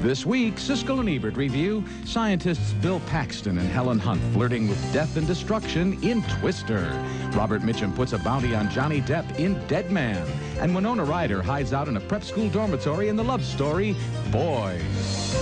This week, Siskel and Ebert review scientists Bill Paxton and Helen Hunt flirting with death and destruction in Twister. Robert Mitchum puts a bounty on Johnny Depp in Dead Man. And Winona Ryder hides out in a prep school dormitory in the love story, Boys.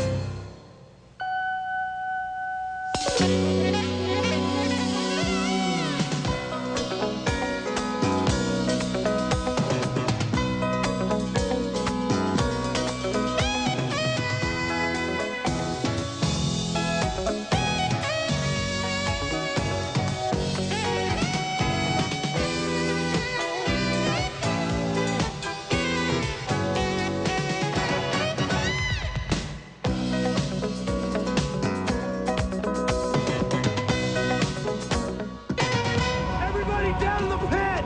Down in the pit!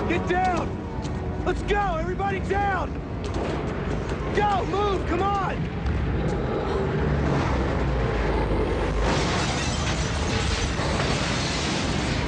Get down! Let's go! Everybody down! Go! Move! Come on!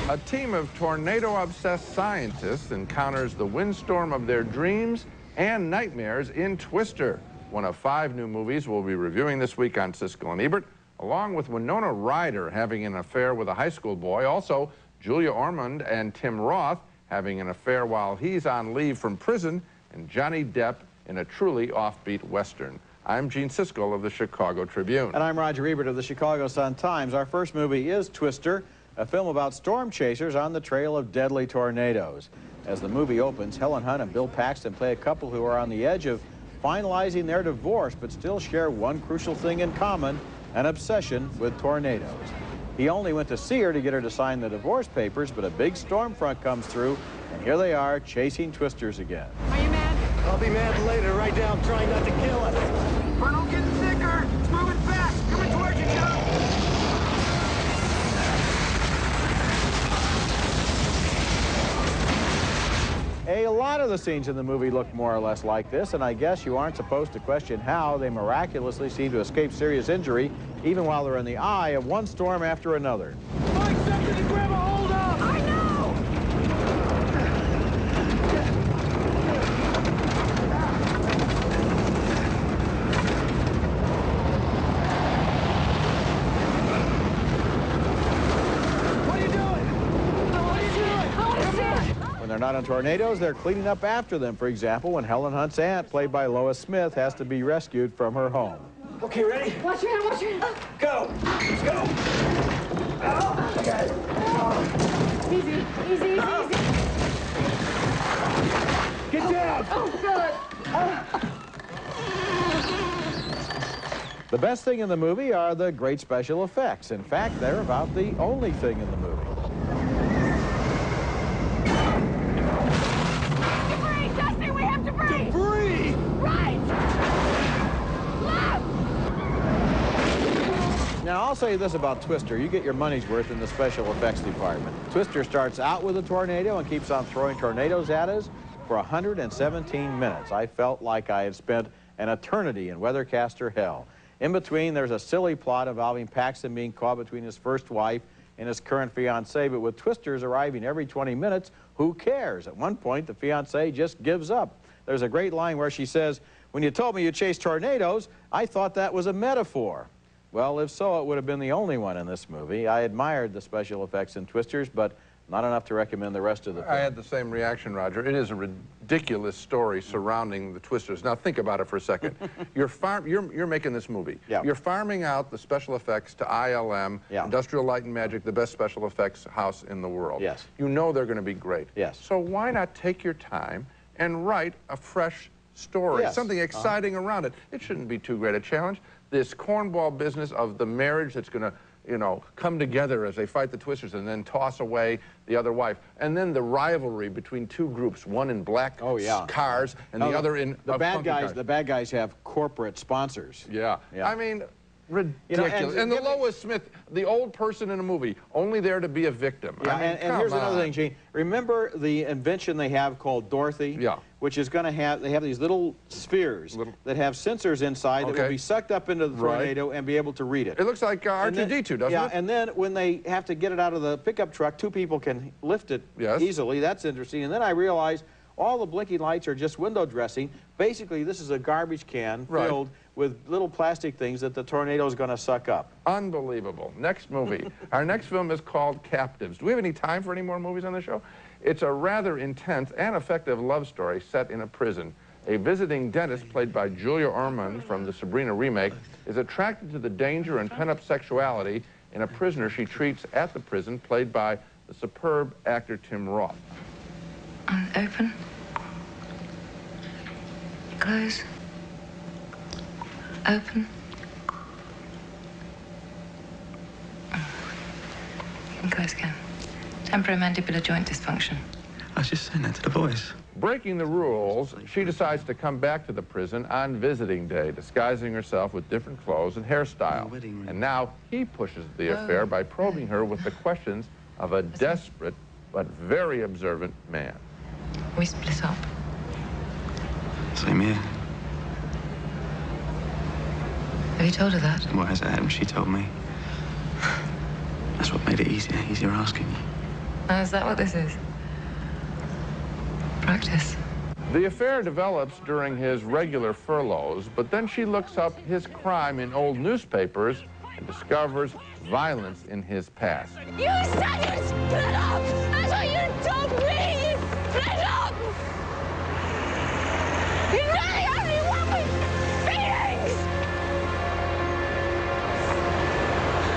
A team of tornado-obsessed scientists encounters the windstorm of their dreams and nightmares in Twister, one of 5 new movies we'll be reviewing this week on Siskel and Ebert, along with Winona Ryder having an affair with a high school boy, also Julia Ormond and Tim Roth having an affair while he's on leave from prison, and Johnny Depp in a truly offbeat Western. I'm Gene Siskel of the Chicago Tribune. And I'm Roger Ebert of the Chicago Sun-Times. Our first movie is Twister, a film about storm chasers on the trail of deadly tornadoes. As the movie opens, Helen Hunt and Bill Paxton play a couple who are on the edge of finalizing their divorce, but still share one crucial thing in common, an obsession with tornadoes. He only went to see her to get her to sign the divorce papers, but a big storm front comes through, and here they are chasing twisters again. Are you mad? I'll be mad later. Right now I'm trying not to kill us. Funnel getting thicker. It's moving fast. Coming towards you, Joe. A lot of the scenes in the movie look more or less like this, and I guess you aren't supposed to question how they miraculously seem to escape serious injury, even while they're in the eye of one storm after another. Find something to grab a hold of! I know! What are you doing? What are you doing? I want to see it. When they're not in tornadoes, they're cleaning up after them. For example, when Helen Hunt's aunt, played by Lois Smith, has to be rescued from her home. Okay, ready? Watch your hand, watch your hand. Go! Let's go! Oh, okay. Easy, easy, easy, easy. Get down! Oh, good. The best thing in the movie are the great special effects. In fact, they're about the only thing in the movie. Debris, Dusty, we have debris. Debris! Right. Left. Now, I'll say this about Twister. You get your money's worth in the special effects department. Twister starts out with a tornado and keeps on throwing tornadoes at us for 117 minutes. I felt like I had spent an eternity in Weathercaster hell. In between, there's a silly plot involving Paxton being caught between his first wife and his current fiancée, but with twisters arriving every 20 minutes, who cares? At one point, the fiancée just gives up. There's a great line where she says, "When you told me you chased tornadoes, I thought that was a metaphor." Well, if so, it would have been the only one in this movie. I admired the special effects in Twisters, but not enough to recommend the rest of the film. I had the same reaction, Roger. It is a ridiculous story surrounding the Twisters. Now, think about it for a second. You're making this movie. Yeah. You're farming out the special effects to ILM, Yeah. Industrial Light and Magic, the best special effects house in the world. Yes. You know they're going to be great. Yes. So why not take your time and write a fresh story, Yes. something exciting around it? It shouldn't be too great a challenge. This cornball business of the marriage that's going to, you know, come together as they fight the Twisters and then toss away the other wife. And then the rivalry between two groups, one in black cars and the other in the bad guys. cars. The bad guys have corporate sponsors. Yeah. Yeah. I mean, ridiculous. And the Lois Smith, the old person in a movie, only there to be a victim. Yeah, I mean, and here's another thing, Gene. Remember the invention they have called Dorothy? Yeah. Which is going to have, they have these little spheres that have sensors inside that will be sucked up into the tornado and be able to read it. It looks like R2-D2, doesn't it? Yeah, and then when they have to get it out of the pickup truck, two people can lift it easily. That's interesting. And then I realized, All the blinking lights are just window dressing. Basically, this is a garbage can filled with little plastic things that the tornado is going to suck up. Unbelievable. Next movie. Our next film is called Captives. Do we have any time for any more movies on the show? It's a rather intense and effective love story set in a prison. A visiting dentist, played by Julia Ormond from the Sabrina remake, is attracted to the danger and pent-up sexuality in a prisoner she treats at the prison, played by the superb actor Tim Roth. Open. Close. Open. You can close again. Temporary mandibular joint dysfunction. I was just saying that to the boys. Breaking the rules, she decides to come back to the prison on visiting day, disguising herself with different clothes and hairstyle. And now he pushes the affair by probing her with the questions of a desperate but very observant man. We split up. Same here. Have you told her that? What has Adam? She told me. That's what made it easier asking you. Oh, is that what this is? Practice. The affair develops during his regular furloughs, but then she looks up his crime in old newspapers and discovers violence in his past. You said you split up! That's what you told me! You split up! You really only want my feelings!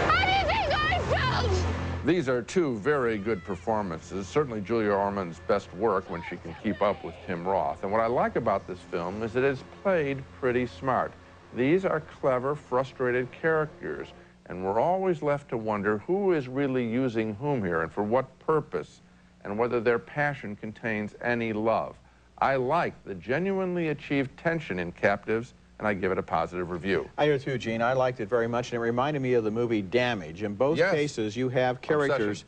How do you think I felt? These are two very good performances, certainly Julia Ormond's best work when she can keep up with Tim Roth. And what I like about this film is that it's played pretty smart. These are clever, frustrated characters, and we're always left to wonder who is really using whom here and for what purpose, and whether their passion contains any love. I like the genuinely achieved tension in Captives, and I give it a positive review. I do too, Gene. I liked it very much, and it reminded me of the movie Damage. In both cases, you have characters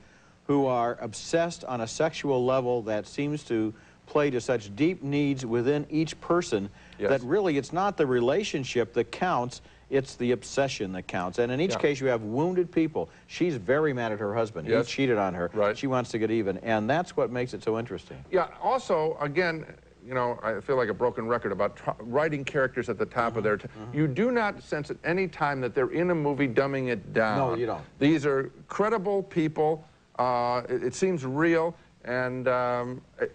who are obsessed on a sexual level that seems to play to such deep needs within each person that really it's not the relationship that counts, it's the obsession that counts. And in each case, you have wounded people. She's very mad at her husband. He cheated on her. She wants to get even, and that's what makes it so interesting. Yeah, also, again, you know, I feel like a broken record about writing characters at the top of their You do not sense at any time that they're in a movie dumbing it down. No, you don't. These are credible people. It seems real, and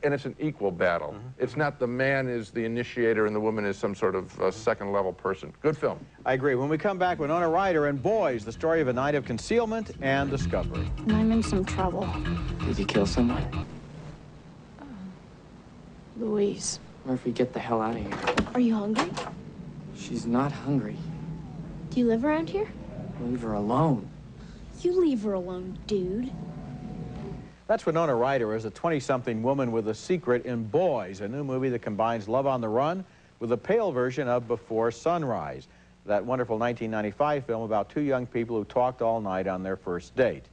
it's an equal battle. It's not the man is the initiator and the woman is some sort of second-level person. Good film. I agree. When we come back, Winona Ryder and Boys, the story of a night of concealment and discovery. I'm in some trouble. Did you kill someone? Louise. Murphy, get the hell out of here. Are you hungry? She's not hungry. Do you live around here? Leave her alone. You leave her alone, dude. That's Winona Ryder as a 20-something woman with a secret in Boys, a new movie that combines Love on the Run with a pale version of Before Sunrise, that wonderful 1995 film about two young people who talked all night on their first date.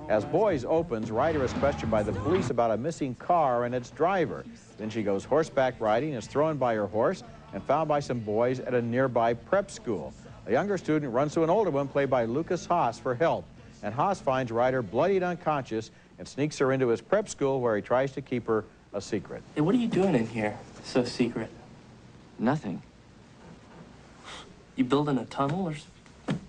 As Boys opens, Ryder is questioned by the police about a missing car and its driver. Then she goes horseback riding, is thrown by her horse, and found by some boys at a nearby prep school. A younger student runs to an older one, played by Lucas Haas, for help, and Haas finds Ryder bloodied unconscious and sneaks her into his prep school, where he tries to keep her a secret. Hey, what are you doing in here? So secret. Nothing. You building a tunnel or something?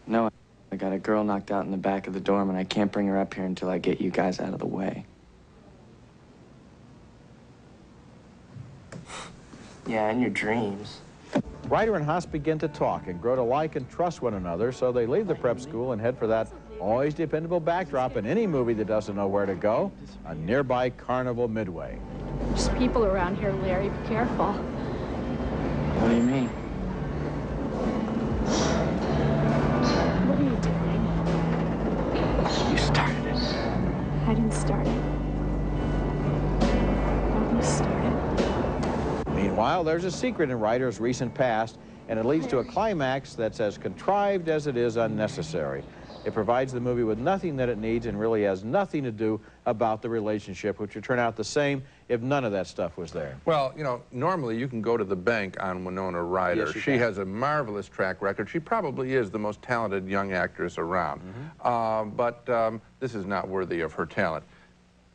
No, I got a girl knocked out in the back of the dorm, and I can't bring her up here until I get you guys out of the way. Yeah, in your dreams. Ryder and Haas begin to talk and grow to like and trust one another, so they leave the prep school and head for that always dependable backdrop in any movie that doesn't know where to go, a nearby carnival midway. There's people around here, Larry. Be careful. What do you mean? What are you doing? You started it. I didn't start it. You started. Meanwhile, there's a secret in Ryder's recent past, and it leads to a climax that's as contrived as it is unnecessary. It provides the movie with nothing that it needs and really has nothing to do about the relationship, which would turn out the same if none of that stuff was there. Well, you know, normally you can go to the bank on Winona Ryder. Yes, she has a marvelous track record. She probably is the most talented young actress around. But this is not worthy of her talent.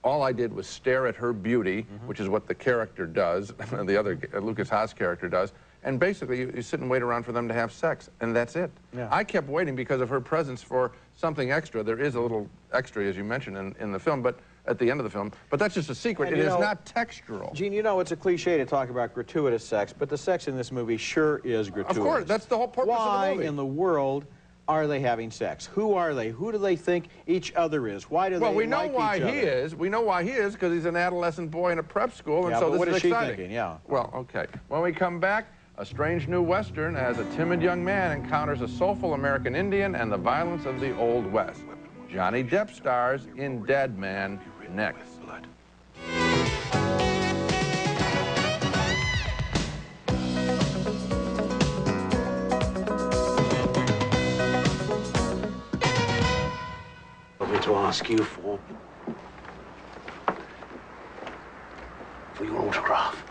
all I did was stare at her beauty, which is what the character does, the other Lucas Haas character does, and basically you sit and wait around for them to have sex, and that's it. Yeah. I kept waiting because of her presence for something extra. There is a little extra, as you mentioned, in the film, but at the end of the film, but that's just a secret. And it is not textural. Gene, you know, it's a cliche to talk about gratuitous sex, but the sex in this movie sure is gratuitous. Of course, that's the whole purpose of the movie. Why in the world are they having sex? Who are they? Who do they think each other is? Why do they like each other? Well, we know why he is. We know why he is, because he's an adolescent boy in a prep school, and Yeah, so but this what is is she exciting. thinking? Yeah. Well, okay. When we come back, a strange new Western as a timid young man encounters a soulful American Indian and the violence of the Old West. Johnny Depp stars in Dead Man next. Want me to ask you for your autograph?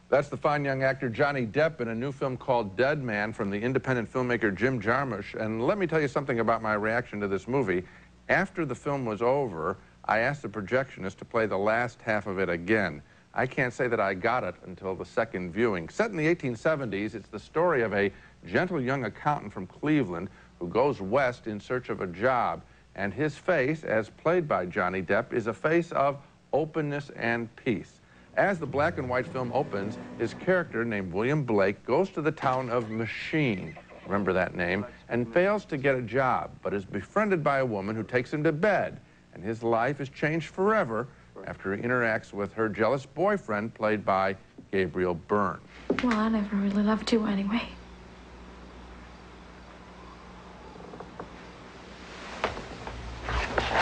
That's the fine young actor Johnny Depp in a new film called Dead Man from the independent filmmaker Jim Jarmusch. And let me tell you something about my reaction to this movie. After the film was over, I asked the projectionist to play the last half of it again. I can't say that I got it until the second viewing. Set in the 1870s, it's the story of a gentle young accountant from Cleveland who goes west in search of a job. And his face, as played by Johnny Depp, is a face of openness and peace. As the black and white film opens, his character, named William Blake, goes to the town of Machine, remember that name, and fails to get a job, but is befriended by a woman who takes him to bed. And his life is changed forever after he interacts with her jealous boyfriend, played by Gabriel Byrne. Well, I never really loved you anyway.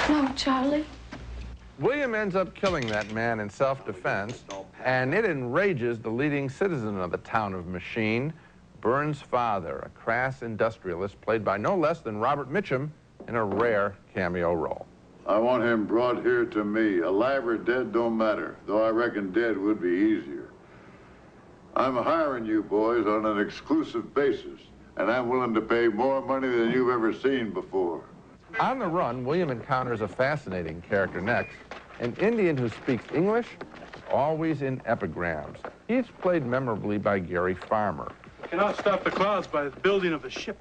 No, Charlie. William ends up killing that man in self-defense, and it enrages the leading citizen of the town of Machine, Byrne's father, a crass industrialist played by no less than Robert Mitchum in a rare cameo role. I want him brought here to me. Alive or dead don't matter, though I reckon dead would be easier. I'm hiring you boys on an exclusive basis, and I'm willing to pay more money than you've ever seen before. On the run, William encounters a fascinating character next, an Indian who speaks English, always in epigrams. He's played memorably by Gary Farmer. Cannot stop the clouds by the building of a ship.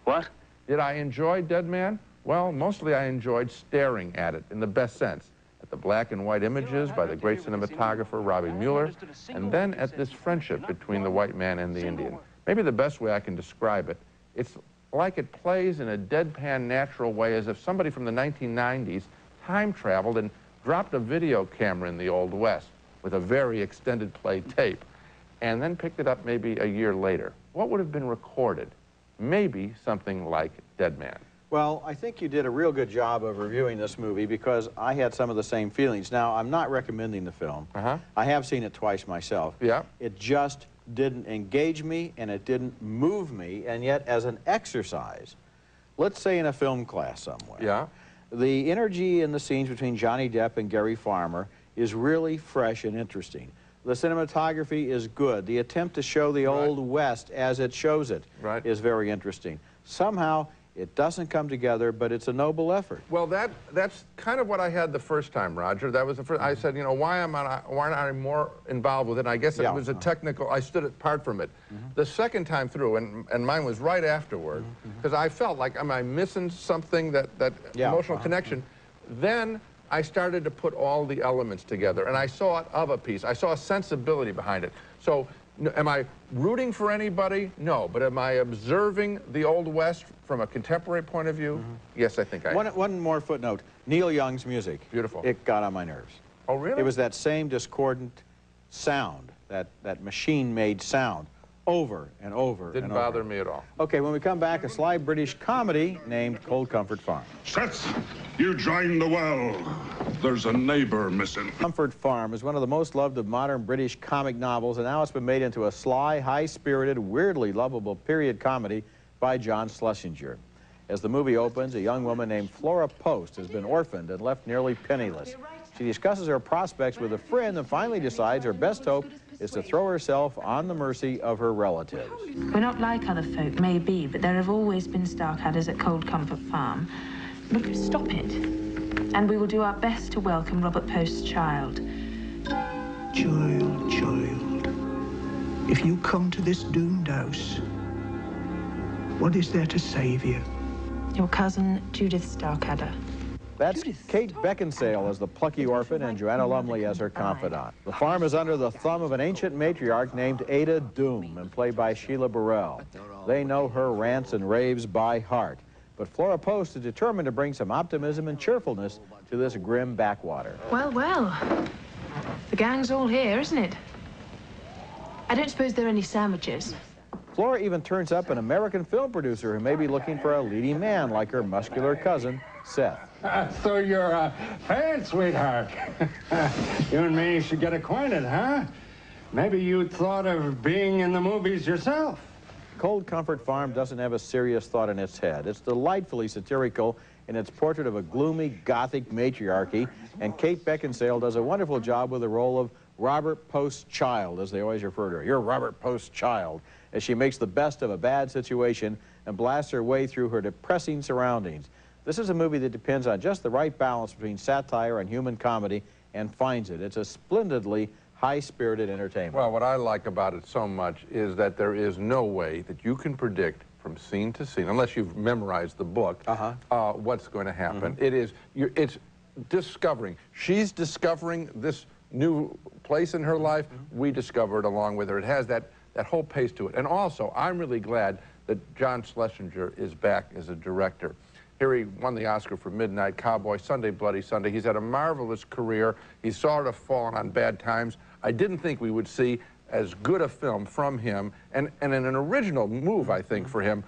What? Did I enjoy Dead Man? Well, mostly I enjoyed staring at it in the best sense. At the black and white images by the great cinematographer Robbie Mueller, and then at this friendship between the white man and the Indian. Maybe the best way I can describe it, it's like it plays in a deadpan natural way, as if somebody from the 1990s time traveled and dropped a video camera in the Old West with a very extended play tape, and then picked it up maybe a year later. What would have been recorded? Maybe something like Dead Man. Well, I think you did a real good job of reviewing this movie because I had some of the same feelings. Now, I'm not recommending the film. I have seen it twice myself. Yeah. It just didn't engage me and it didn't move me, and yet as an exercise, let's say in a film class somewhere. Yeah. The energy in the scenes between Johnny Depp and Gary Farmer is really fresh and interesting. The cinematography is good. The attempt to show the Old West as it shows it is very interesting. Somehow, it doesn't come together, but it's a noble effort. Well, that's kind of what I had the first time, Roger. That was the first. I said, you know, why aren't I more involved with it? And I guess it was a technical. I stood apart from it. The second time through, and mine was right afterward, because I felt like, am I missing something? That emotional connection. Then I started to put all the elements together, and I saw it of a piece. I saw a sensibility behind it. So, am I rooting for anybody? No, but am I observing the Old West from a contemporary point of view? Yes, I think I am. One more footnote. Neil Young's music. Beautiful. It got on my nerves. Oh, really? It was that same discordant sound, that machine-made sound, over and over Didn't bother me at all. Okay, when we come back, a sly British comedy named Cold Comfort Farm. Seth, you joined the well. There's a neighbor missing. Comfort Farm is one of the most loved of modern British comic novels, and now it's been made into a sly, high-spirited, weirdly lovable period comedy by John Schlesinger. As the movie opens, a young woman named Flora Post has been orphaned and left nearly penniless. She discusses her prospects with a friend and finally decides her best hope is to throw herself on the mercy of her relatives. We're not like other folk, maybe, but there have always been Starcadders at Cold Comfort Farm. Look, stop it. And we will do our best to welcome Robert Post's child. Child, child, if you come to this doomed house, what is there to save you? Your cousin, Judith Starkadder. That's Kate Beckinsale as the plucky orphan and Joanna Lumley as her confidant. The farm is under the thumb of an ancient matriarch named Ada Doom and played by Sheila Burrell. They know her rants and raves by heart. But Flora Post is determined to bring some optimism and cheerfulness to this grim backwater. Well, well. The gang's all here, isn't it? I don't suppose there are any sandwiches. Flora even turns up an American film producer who may be looking for a leading man like her muscular cousin, Seth. So you're a fan, sweetheart. You and me should get acquainted, huh? Maybe you thought of being in the movies yourself. Cold Comfort Farm doesn't have a serious thought in its head. It's delightfully satirical in its portrait of a gloomy, gothic matriarchy, and Kate Beckinsale does a wonderful job with the role of Robert Post's child, as they always refer to her. You're Robert Post's child, as she makes the best of a bad situation and blasts her way through her depressing surroundings. This is a movie that depends on just the right balance between satire and human comedy and finds it. It's a splendidly high-spirited entertainment. Well, what I like about it so much is that there is no way that you can predict from scene to scene, unless you've memorized the book, what's going to happen. It's discovering. She's discovering this new place in her life. We discover it along with her. It has that whole pace to it. And also, I'm really glad that John Schlesinger is back as a director. Here he won the Oscar for Midnight Cowboy, Sunday Bloody Sunday. He's had a marvelous career. He's sort of fallen on bad times. I didn't think we would see as good a film from him, and an original move, I think, for him.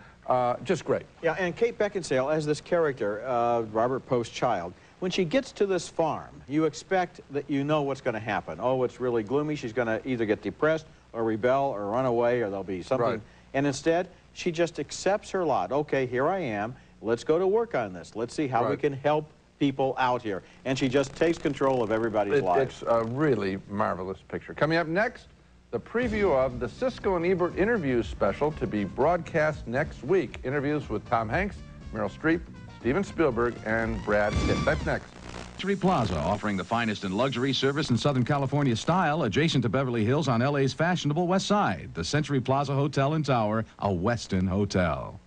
Just great. Yeah, and Kate Beckinsale, as this character, Robert Post's child, when she gets to this farm, you expect that you know what's going to happen. Oh, it's really gloomy. She's going to either get depressed or rebel or run away, or there'll be something. Right. And instead, she just accepts her lot. Okay, here I am. Let's go to work on this. Let's see how we can help people out here. And she just takes control of everybody's lives. It's a really marvelous picture. Coming up next, the preview of the Siskel and Ebert interviews special to be broadcast next week. Interviews with Tom Hanks, Meryl Streep, Steven Spielberg, and Brad Pitt. That's next. Century Plaza, offering the finest in luxury service in Southern California style, adjacent to Beverly Hills on LA's fashionable West Side. The Century Plaza Hotel and Tower, a Westin hotel.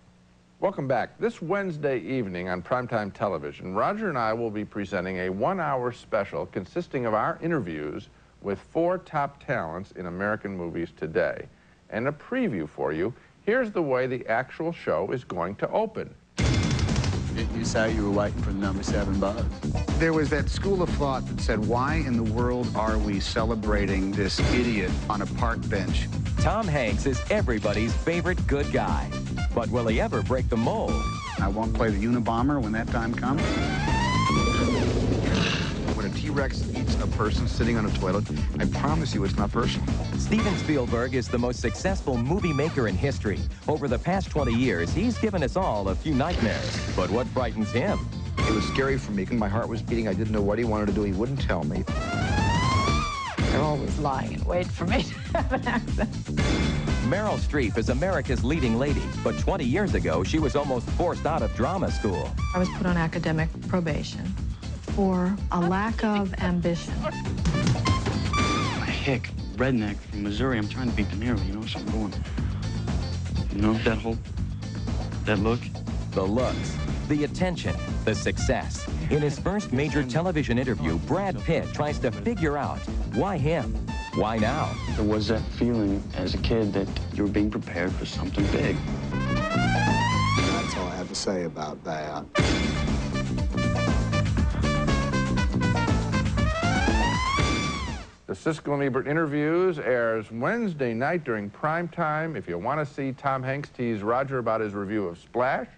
Welcome back. This Wednesday evening on primetime television, Roger and I will be presenting a one-hour special consisting of our interviews with 4 top talents in American movies today. And a preview for you. Here's the way the actual show is going to open. Didn't you say you were waiting for the number 7 buzz? There was that school of thought that said, why in the world are we celebrating this idiot on a park bench? Tom Hanks is everybody's favorite good guy. But will he ever break the mold? I won't play the Unabomber when that time comes. When a T-Rex eats a person sitting on a toilet, I promise you it's not personal. Steven Spielberg is the most successful movie maker in history. Over the past 20 years, he's given us all a few nightmares. But what frightens him? It was scary for me. My heart was beating. I didn't know what he wanted to do. He wouldn't tell me. They're always lying in wait for me to have an accent. Meryl Streep is America's leading lady, but 20 years ago, she was almost forced out of drama school. I was put on academic probation for a lack of ambition. Hick, redneck from Missouri. I'm trying to beat De Niro, you know, so I'm going. You know, that look? The looks, the attention, the success. In his first major television interview, Brad Pitt tries to figure out why him, why now? There was that feeling as a kid that you were being prepared for something big. That's all I have to say about that. The Siskel and Ebert interviews airs Wednesday night during prime time. If you want to see Tom Hanks tease Roger about his review of Splash,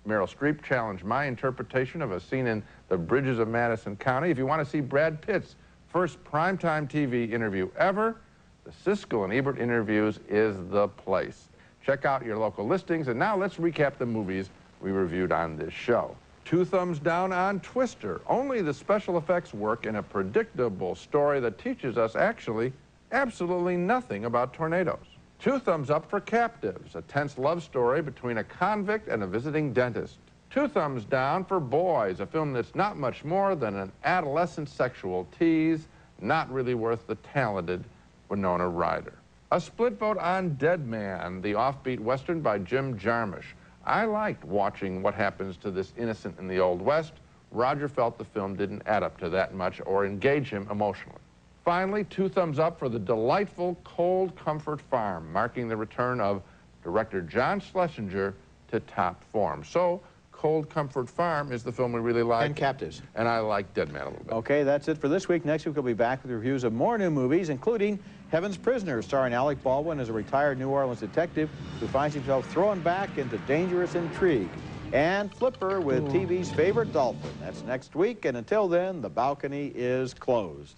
Meryl Streep challenged my interpretation of a scene in The Bridges of Madison County. If you want to see Brad Pitt's first primetime TV interview ever, the Siskel and Ebert interviews is the place. Check out your local listings, and now let's recap the movies we reviewed on this show. 2 thumbs down on Twister. Only the special effects work in a predictable story that teaches us actually absolutely nothing about tornadoes. 2 thumbs up for Captives, a tense love story between a convict and a visiting dentist. 2 thumbs down for Boys, a film that's not much more than an adolescent sexual tease, not really worth the talented Winona Ryder. A split vote on Dead Man, the offbeat Western by Jim Jarmusch. I liked watching what happens to this innocent in the Old West. Roger felt the film didn't add up to that much or engage him emotionally. Finally, 2 thumbs up for the delightful Cold Comfort Farm, marking the return of director John Schlesinger to top form. So, Cold Comfort Farm is the film we really like. And Captives. And I like Dead Man a little bit. Okay, that's it for this week. Next week we'll be back with reviews of more new movies, including Heaven's Prisoner, starring Alec Baldwin as a retired New Orleans detective who finds himself thrown back into dangerous intrigue. And Flipper with TV's favorite dolphin. That's next week, and until then, the balcony is closed.